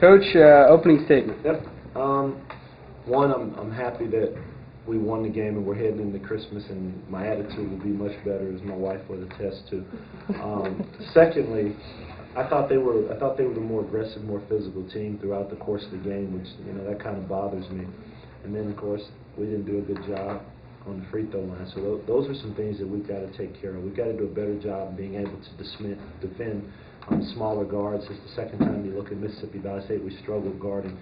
Coach, opening statement. Yep. One, I'm happy that we won the game and we're heading into Christmas, and my attitude will be much better, as my wife would attest to. Secondly, I thought they were the more aggressive, more physical team throughout the course of the game, which that kind of bothers me. And then of course we didn't do a good job on the free throw line. So those are some things that we've got to take care of. We've got to do a better job being able to defend smaller guards. It's the second time you look at Mississippi Valley State, we struggled guarding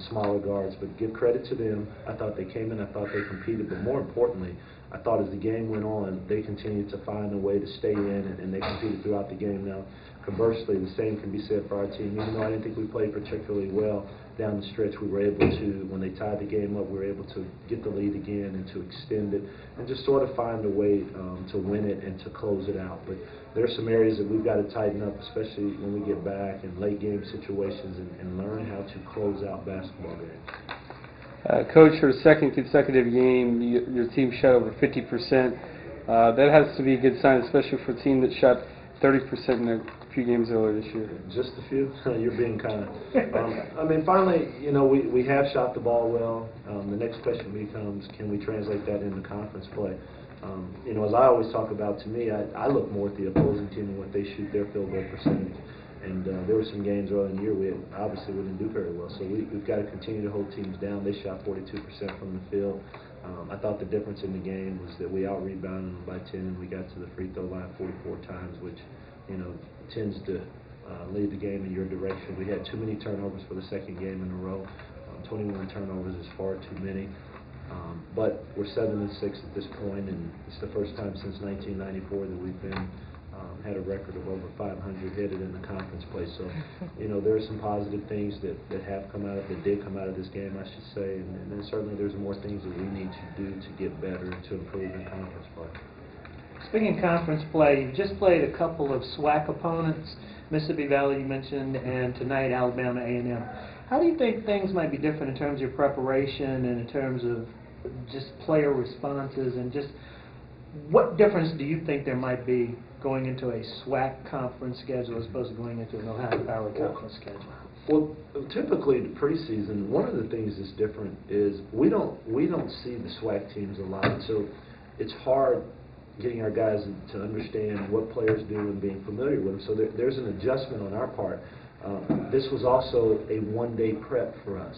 smaller guards. But give credit to them. I thought they came in, I thought they competed, but more importantly, I thought as the game went on, they continued to find a way to stay in, and they competed throughout the game. Now, conversely, the same can be said for our team. Even though I didn't think we played particularly well down the stretch, we were able to, when they tied the game up, we were able to get the lead again and to extend it and just sort of find a way to win it and to close it out. But there are some areas that we've got to tighten up, especially when we get back in late game situations, and learn how to close out basketball games. Coach, for a second consecutive game, your team shot over 50%. That has to be a good sign, especially for a team that shot 30% in a few games earlier this year. Just a few? You're being kind. I mean, finally, we have shot the ball well. The next question becomes, can we translate that into conference play? As I always talk about, to me, I look more at the opposing team and what they shoot their field goal percentage. And there were some games early in the year we didn't do very well. So we've got to continue to hold teams down. They shot 42% from the field. I thought the difference in the game was that we out-rebounded them by 10, and we got to the free throw line 44 times, which tends to lead the game in your direction. We had too many turnovers for the second game in a row. 21 turnovers is far too many. But we're 7-6 at this point, and it's the first time since 1994 that we've been had a record of over 500 headed in the conference play. So, there are some positive things that did come out of this game, I should say, and then certainly there's more things that we need to do to get better and to improve in conference play. Speaking of conference play, you've just played a couple of SWAC opponents, Mississippi Valley you mentioned, and tonight Alabama A&M. How do you think things might be different in terms of your preparation and in terms of just player responses, and just what difference do you think there might be going into a SWAC conference schedule as opposed to going into an Ohio Power conference schedule? Well, typically the preseason, one of the things that's different is we don't see the SWAC teams a lot, so it's hard getting our guys to understand what players do and being familiar with them. So there's an adjustment on our part. This was also a one-day prep for us.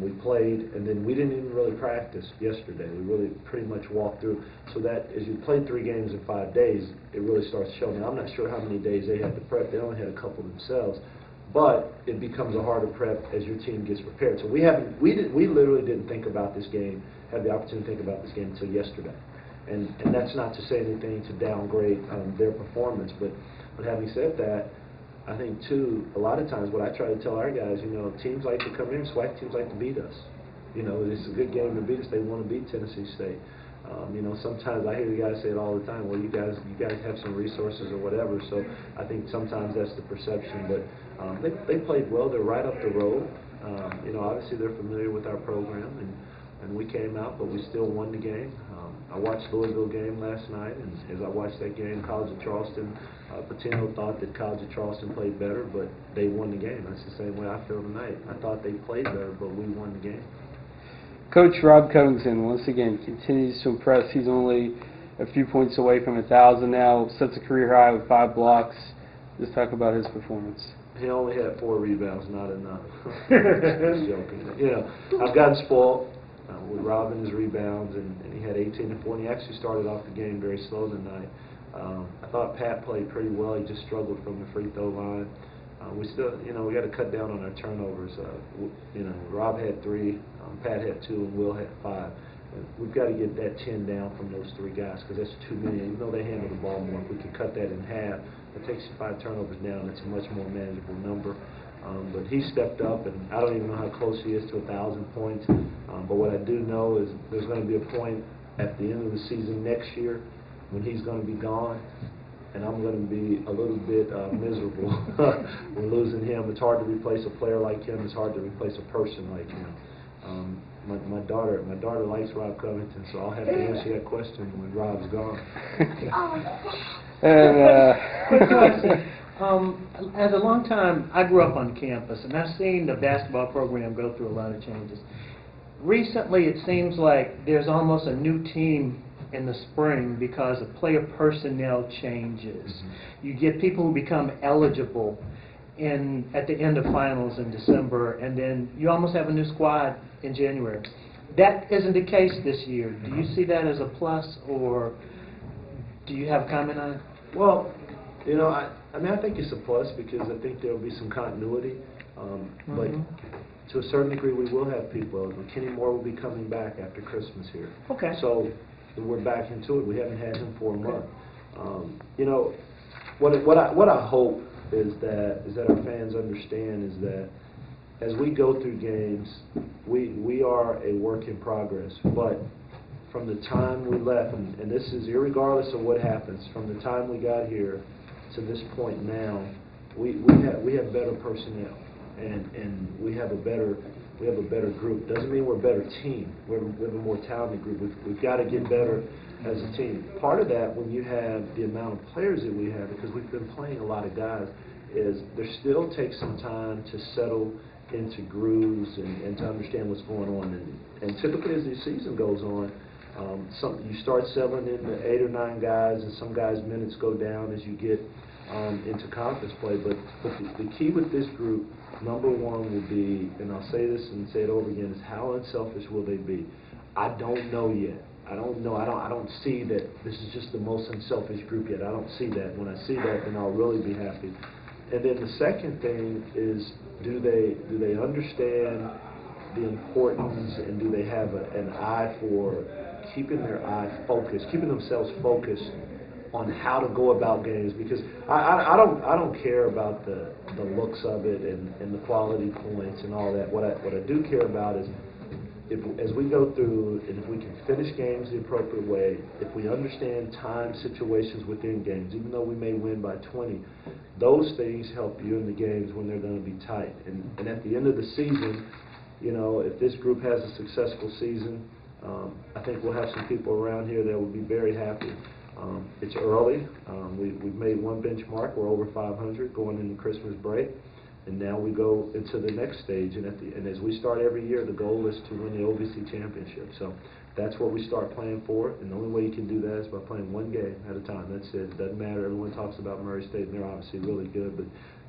We played, and then we didn't even really practice yesterday. We really pretty much walked through. So that as you play 3 games in 5 days, it really starts showing. Now, I'm not sure how many days they had to prep. They only had a couple themselves. But it becomes a harder prep as your team gets prepared. So we literally didn't think about this game, had the opportunity to think about this game until yesterday. And that's not to say anything to downgrade their performance. But having said that, I think, too, a lot of times what I try to tell our guys, teams like to come in, SWAC teams like to beat us. It's a good game to beat us. They want to beat Tennessee State. Sometimes I hear the guys say it all the time, well, you guys have some resources or whatever. So I think sometimes that's the perception. But they played well. They're right up the road. Obviously they're familiar with our program, and we came out, but we still won the game. I watched the Louisville game last night, and as I watched that game, College of Charleston, Patino thought that College of Charleston played better, but they won the game. That's the same way I feel tonight. I thought they played better, but we won the game. Coach Rob Covington, once again, continues to impress. He's only a few points away from 1,000 now, sets a career high with 5 blocks. Just talk about his performance. He only had 4 rebounds, not enough. Just joking. I've gotten spoiled with Rob and his rebounds, and he had 18 and 4, and he actually started off the game very slow tonight. I thought Pat played pretty well. He just struggled from the free throw line. We still, we got to cut down on our turnovers. Rob had 3, Pat had 2, and Will had 5. And we've got to get that 10 down from those 3 guys, because that's too many. Even though they handle the ball more, if we can cut that in half, it takes you 5 turnovers down. It's a much more manageable number. But he stepped up, and I don't even know how close he is to 1,000 points. But what I do know is there's going to be a point at the end of the season next year when he's going to be gone, and I'm going to be a little bit miserable when losing him. It's hard to replace a player like him. It's hard to replace a person like him. My daughter likes Rob Covington, so I'll have to answer that question when Rob's gone. Quick question. As a long time, I grew up on campus, and I've seen the basketball program go through a lot of changes. Recently, it seems like there's almost a new team in the spring because of player personnel changes. You get people who become eligible at the end of finals in December, and then you almost have a new squad in January. That isn't the case this year. Do you see that as a plus, or do you have a comment on it? Well, you know, I mean, I think it's a plus because I think there will be some continuity. But to a certain degree, we will have people. Kenny Moore will be coming back after Christmas here. Okay. So we're back into it. We haven't had him for a month. You know, what I hope is that our fans understand is that as we go through games, we are a work in progress. But from the time we left, and this is irregardless of what happens, from the time we got here to this point now, we have better personnel, and we have a better group. Doesn't mean we're a better team. We have a more talented group. We've got to get better as a team. Part of that, when you have the amount of players that we have, because we've been playing a lot of guys, is there still takes some time to settle into grooves and to understand what's going on. And typically as the season goes on, you start settling into 8 or 9 guys, and some guys' minutes go down as you get into conference play. But the key with this group, number one, will be, and I'll say this and say it over again, is how unselfish will they be? I don't know yet. I don't know. I don't see that this is just the most unselfish group yet. I don't see that. When I see that, then I'll really be happy. And then the second thing is, do they understand the importance, and do they have an eye for keeping their eye focused, keeping themselves focused on how to go about games? Because I don't care about the looks of it and the quality points and all that. What I do care about is, as we go through, and if we can finish games the appropriate way, if we understand time situations within games, even though we may win by 20, those things help you in the games when they're going to be tight. And at the end of the season, you know, if this group has a successful season, I think we'll have some people around here that will be very happy. It's early. We've made one benchmark. We're over 500 going into Christmas break. And now we go into the next stage. And as we start every year, the goal is to win the OVC championship. So that's what we start playing for. And the only way you can do that is by playing one game at a time. That's it. It doesn't matter. Everyone talks about Murray State, and they're obviously really good. But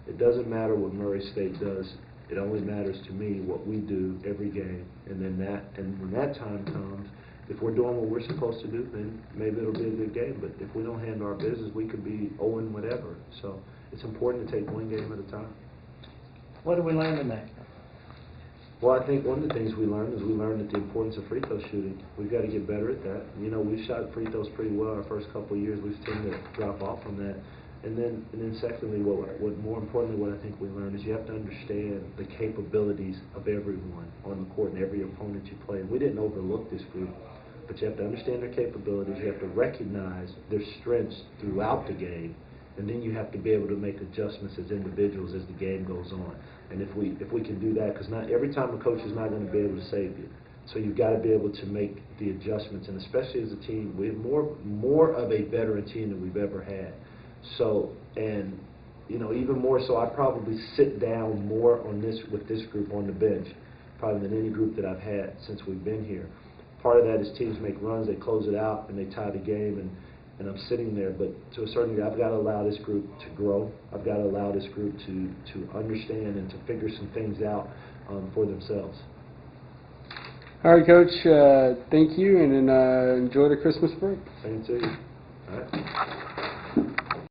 it doesn't matter what Murray State does. It only matters to me what we do every game. And when that time comes, if we're doing what we're supposed to do, then maybe it'll be a good game. But if we don't handle our business, we could be 0-and whatever. So it's important to take one game at a time. What did we learn tonight? Well, I think one of the things we learned is the importance of free throw shooting. We've got to get better at that. You know, we've shot free throws pretty well our first couple of years. We've tended to drop off on that. And then secondly, what more importantly, what I think we learned is you have to understand the capabilities of everyone on the court and every opponent you play. And we didn't overlook this group, but you have to understand their capabilities. You have to recognize their strengths throughout the game. And then you have to be able to make adjustments as individuals as the game goes on. And if we can do that, because not every time a coach is not going to be able to save you. So you've got to be able to make the adjustments. And especially as a team, we have more of a veteran team than we've ever had. So, and you know, even more so, I probably sit down more with this group on the bench, probably than any group that I've had since we've been here. Part of that is teams make runs, they close it out, and they tie the game, and I'm sitting there. But to a certain degree, I've got to allow this group to grow. I've got to allow this group to understand and to figure some things out for themselves. All right, Coach, thank you, and enjoy the Christmas break. Same to you. All right.